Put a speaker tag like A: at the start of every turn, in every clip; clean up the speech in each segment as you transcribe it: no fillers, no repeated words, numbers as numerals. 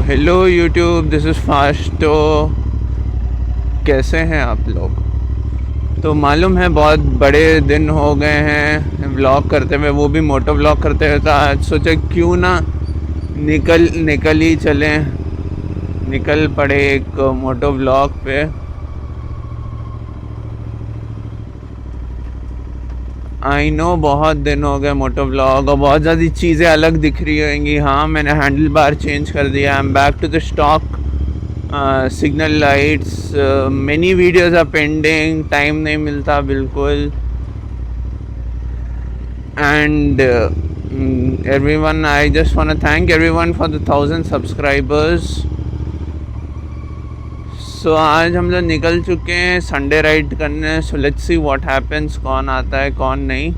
A: Hello YouTube, this is फास्टो। कैसे हैं आप लोग? तो मालूम है बहुत बड़े दिन हो गए हैं व्लॉग करते हुए, वो भी मोटो व्लॉग करते हुए। तो आज सोचा क्यों ना निकल ही चलें, निकल पड़े एक मोटो व्लॉग पे। आई नो बहुत दिन हो गए मोटो व्लॉग, और बहुत ज़्यादा चीज़ें अलग दिख रही होंगी। हाँ, मैंने हैंडल बार चेंज कर दिया। I am back to the stock signal lights. Many videos are pending, time नहीं मिलता बिल्कुल। एंड everyone, I just want to thank everyone for the 1000 subscribers. सो आज हम लोग निकल चुके हैं संडे राइड करने। सो लेट्स सी व्हाट हैपेंस, कौन आता है कौन नहीं।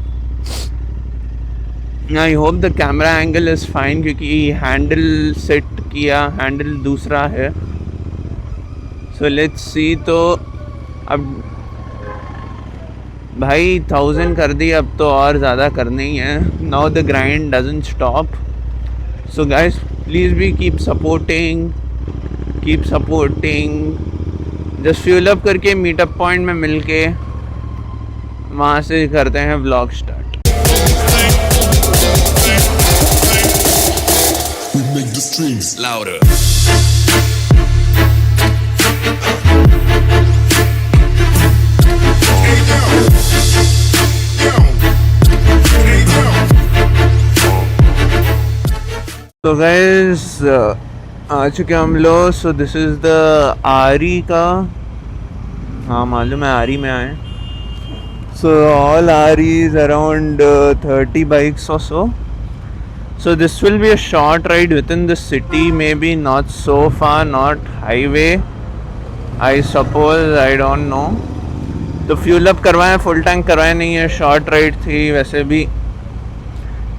A: I hope the camera angle is fine, क्योंकि हैंडल सेट किया, हैंडल दूसरा है। सो लेट्स सी। तो अब भाई 1000 कर दी, अब तो और ज़्यादा करनी ही है। Now the grind doesn't stop. So guys please be keep supporting. Just fuel up करके मीटअप पॉइंट में मिलके वहाँ से करते हैं vlog start.
B: We make the streams louder.
A: तो गाइस आ चुके हम लोग। सो दिस इज़ द आरी का, हाँ मालूम है आरी में आए। सो ऑल आरीज अराउंड 30 बाइक्स और सो. So this will be a short ride within the city, maybe not so far, not highway, I suppose, I don't know. तो फ्यूल अप करवाएं, फुल टैंक करवाएं नहीं है, शॉर्ट राइड थी। वैसे भी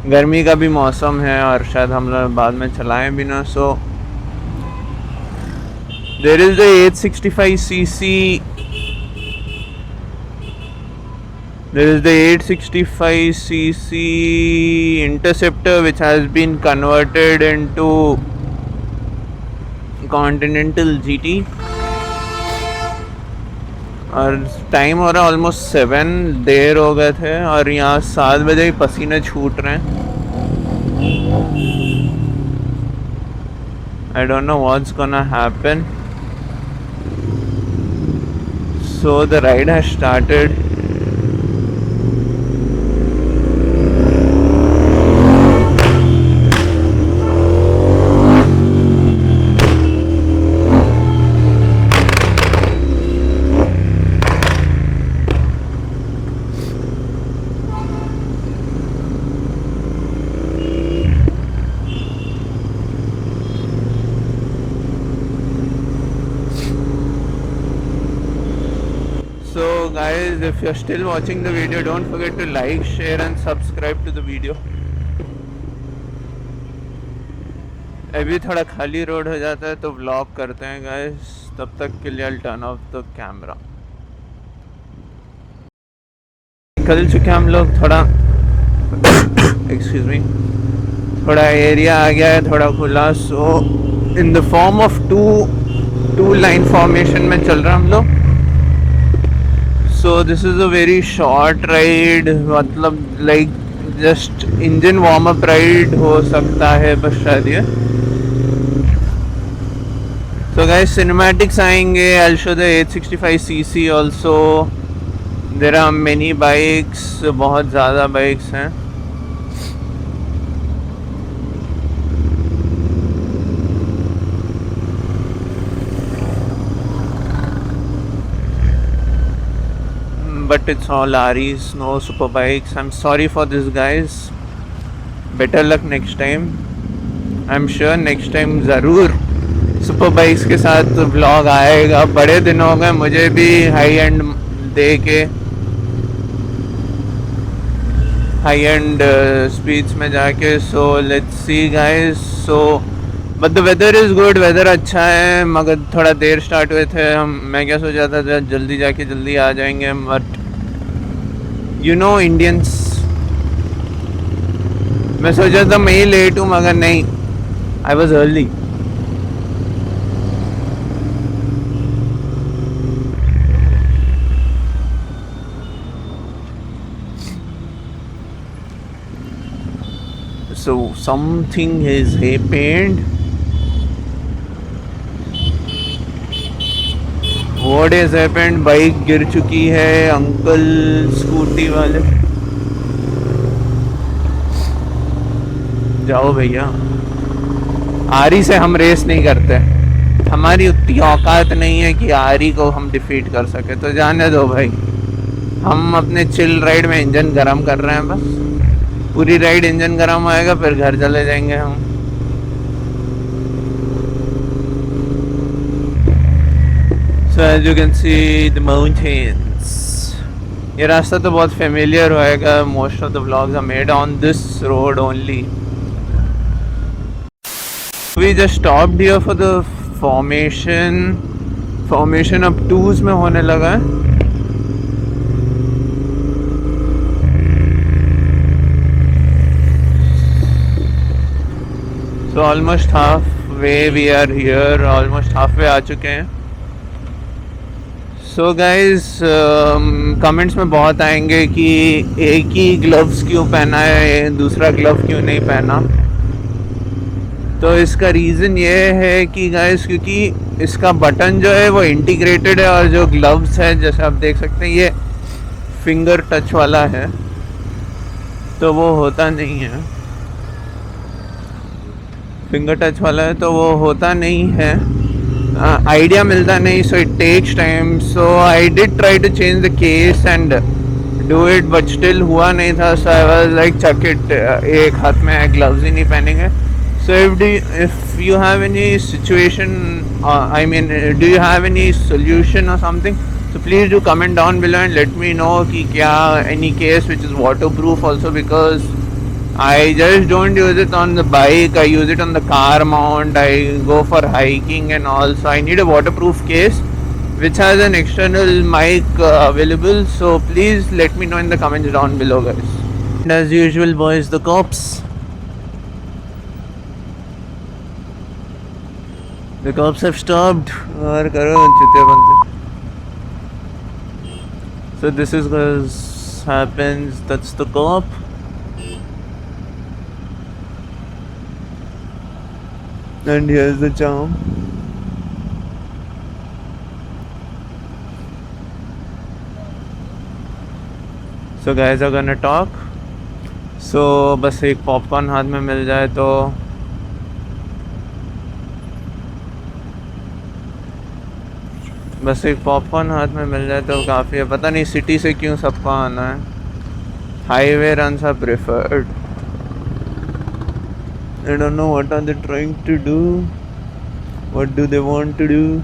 A: गर्मी का भी मौसम है और शायद हम लोग बाद में चलाएं भी ना। So there is the 865cc. There is the 865cc INTERCEPTOR, which has been converted into Continental GT. और टाइम हो रहा है ऑलमोस्ट 7, देर हो गए थे और यहाँ 7 बजे ही पसीने छूट रहे हैं। I don't know what's gonna happen. So the ride has started. So guys, if you're still watching the video, don't forget to like, share and subscribe to the video. अभी थोड़ा खाली रोड हो जाता है तो व्लॉग करते हैं guys. तब तक के लिए I'll turn off the camera. निकल चुके हम लोग। थोड़ा एक्सक्यूज मी, थोड़ा एरिया आ गया है, थोड़ा खुला। So in the form of two line formation में चल रहा हम लोग। So this is a very short ride, मतलब like just engine warm up ride हो सकता है बस शायद ये। So guys cinematics आएंगे। I'll show the 865cc also. There are many bikes, बहुत ज़्यादा बाइक्स हैं। But it's all Aris, no super bikes. I'm sorry for this guys. Better luck next time. I'm sure next time ज़रूर super bikes के साथ vlog आएगा। बड़े दिन हो गए मुझे भी हाई एंड दे के, हाई एंड स्पीड्स में जाके। So let's see guys. So but the weather is good, weather अच्छा है, मगर थोड़ा देर स्टार्ट हुए थे हम। मैं क्या सोचा था जल्दी जाके जल्दी आ जाएंगे, बट यू नो इंडियंस, मैं सोचा था मैं ही लेट हूँ, मगर नहीं, I was early. so something has happened. What has happened? Bike गिर चुकी है अंकल स्कूटी वाले। जाओ भैया, आरी से हम रेस नहीं करते, हमारी उतनी औकात नहीं है कि आरी को हम डिफीट कर सके, तो जाने दो भाई। हम अपने चिल राइड में इंजन गरम कर रहे हैं, बस पूरी राइड इंजन गरम होएगा फिर घर चले जाएंगे हम। So as you can see the mountains, ये रास्ता तो बहुत फेमिलियर होएगा, most of the vlogs are made on this road only. We just stopped here for the formation अब 2s में होने लगा है। So almost halfway we are here, almost halfway आ चुके हैं। So guys, कमेंट्स में बहुत आएंगे कि एक ही ग्लव्स क्यों पहना है, दूसरा ग्लव क्यों नहीं पहना। तो इसका रीज़न ये है कि गाइस, क्योंकि इसका बटन जो है वो इंटीग्रेटेड है, और जो ग्लव्स है जैसे आप देख सकते हैं ये फिंगर टच वाला है, तो वो होता नहीं है। फिंगर टच वाला है तो वो होता नहीं है, आइडिया मिलता नहीं। So it takes time. So I did try to change the case and do it, but still हुआ नहीं था। So I was like chuck it, एक हाथ में ग्लव्स ही नहीं पहनेंगे। So if you have any situation, I mean, do you have any solution or something? So please do comment down below and let me know कि क्या any case which is waterproof also, because I just don't use it on the bike. I use it on the car mount. I go for hiking and all. So I need a waterproof case which has an external mic available. So please let me know in the comments down below, guys. And as usual, boys, the cops. The cops have stopped. और करो चुते बनते। So this is what happens. That's the cop. And here's the charm. So guys are gonna talk. So बस एक popcorn हाथ में मिल जाए तो बस एक पॉपकॉर्न हाथ में मिल जाए तो काफ़ी है। पता नहीं सिटी से क्यों सबको आना है, highway runs are preferred. I don't know what are they trying to do, what do they want to do.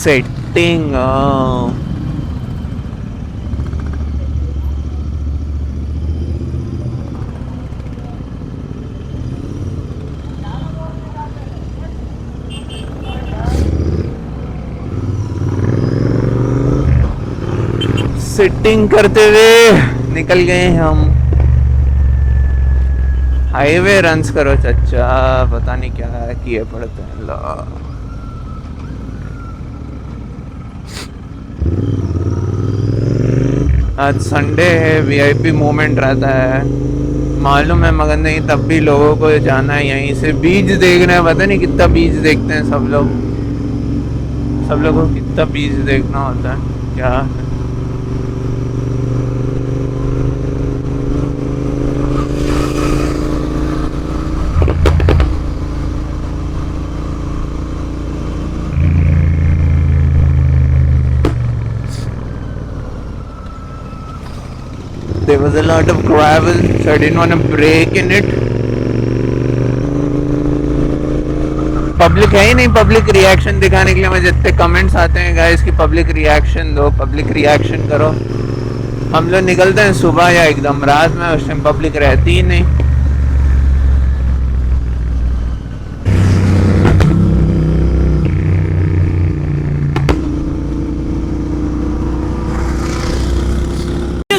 A: Setting setting करते हुए निकल गए हम। हाईवे रन्स करो चच्चा, पता नहीं क्या किए पड़ते हैं। आज संडे है, वीआईपी मोमेंट रहता है, मालूम है, मगर नहीं तब भी लोगों को जाना है यहीं से बीच देखना है। पता नहीं कितना बीच देखते हैं सब लोगों को कितना बीच देखना होता है क्या। There was a lot of gravel, so I didn't want to brake in it. Public है ही नहीं पब्लिक रिएक्शन दिखाने के लिए। मुझे जितने कमेंट्स आते हैं गाइस कि पब्लिक रिएक्शन दो, पब्लिक रिएक्शन करो। हम लोग निकलते हैं सुबह या एकदम रात में, उस टाइम पब्लिक रहती ही नहीं।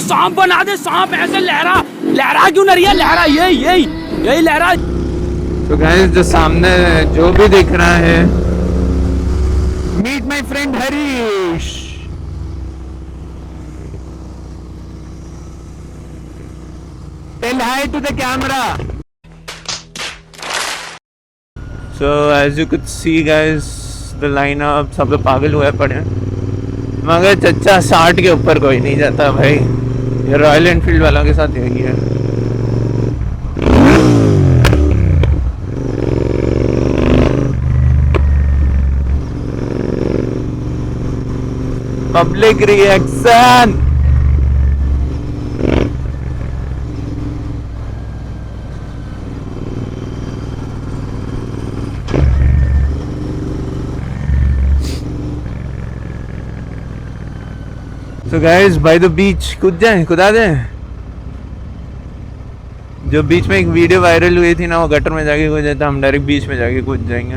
C: सांप बना दे, सांप ऐसे लहरा क्यों नहीं रही है? लहरा यही लहरा।
A: तो गाइस जो सामने जो भी दिख रहा है Meet my friend Harish. Tell hi to the camera. So as you could see guys, the lineup, सब लोग पागल हुए पड़े हैं, मगर चच्चा 60 के ऊपर कोई नहीं जाता भाई। ये रॉयल एनफील्ड वालों के साथ यही है। Public reaction. So guys, by the beach कूद जाएं, कूदा दें। जो बीच में एक वीडियो वायरल हुई थी ना, वो गटर में जाके कूद जाता, हम डायरेक्ट बीच में जाके कूद जाएंगे।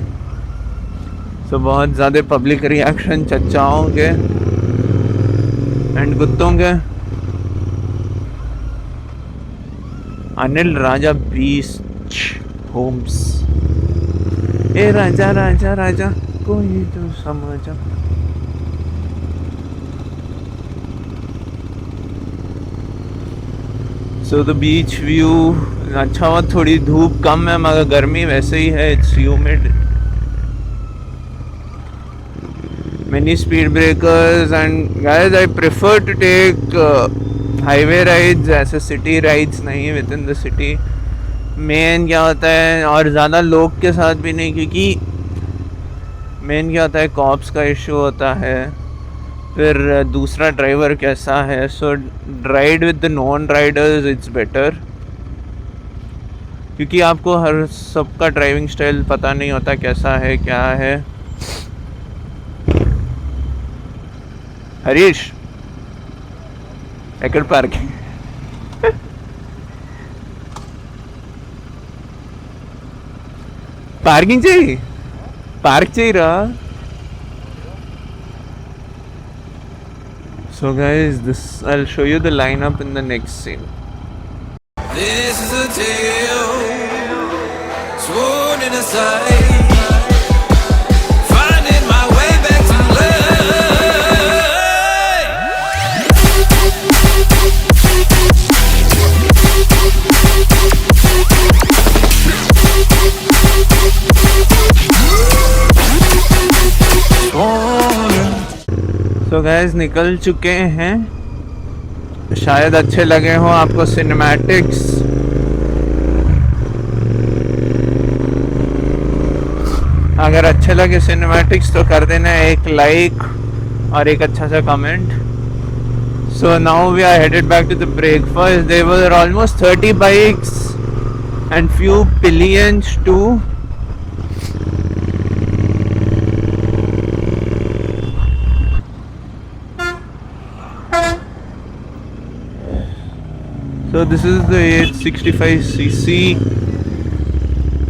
A: So बहुत ज़्यादा पब्लिक रिएक्शन चच्चाओं के एंड कुत्तों के। अनिल राजा बीच होम्स। ए राजा राजा राजा कोई तो समझा। So the beach view अच्छा हुआ, थोड़ी धूप कम है मगर गर्मी वैसे ही है। It's humid. Many speed breakers and guys I prefer to take highway rides ऐसे city rides नहीं within the city। मेन क्या होता है, और ज़्यादा लोग के साथ भी नहीं, क्योंकि मेन क्या होता है कॉप्स का इशू होता है, फिर दूसरा ड्राइवर कैसा है। So ride with the non riders it's better, क्योंकि आपको हर सबका ड्राइविंग स्टाइल पता नहीं होता कैसा है क्या है। हरीश एकड़ पार्किंग पार्किंग चाहिए, पार्क चाहिए रहा। So guys, this I'll show you the lineup in the next scene.
B: This is a tale sworn in a sight, finding my way back to
A: So guys, निकल चुके हैं, शायद अच्छे लगे हो आपको सिनेमैटिक्स। अगर अच्छे लगे सिनेमैटिक्स तो कर देना एक लाइक और एक अच्छा सा comment. So now we are headed back to the breakfast. There were almost 30 bikes and few pillions too. So this is the 865cc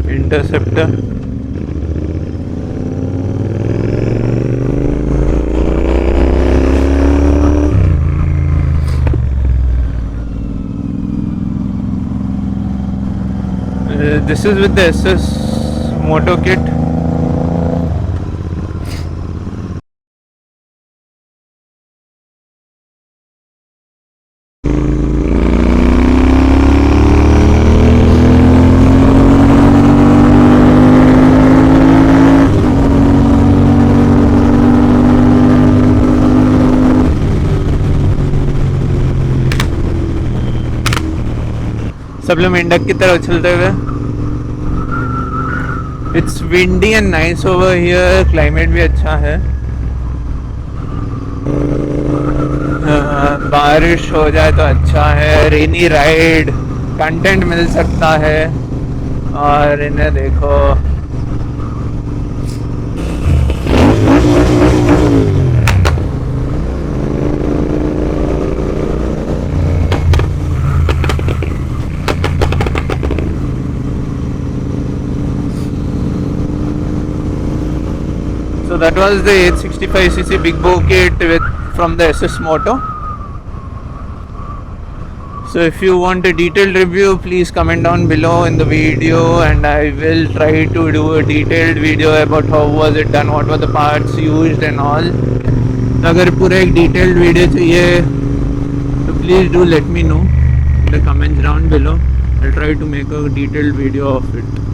A: Interceptor. This is with the SS MOTO kit. सब लोग मेंढक की तरह उछलते हुए। It's windy and nice over here, climate भी अच्छा है। बारिश हो जाए तो अच्छा है, रेनी राइड कंटेंट मिल सकता है। और इन्हें देखो, so that was the 865cc big bow kit with from the SS MOTO. So if you want a detailed review, please comment down below in the video, and I will try to do a detailed video about how was it done, what were the parts used and all. अगर पूरा एक detailed video चाहिए तो please do let me know in the comments down below. I'll try to make a detailed video of it.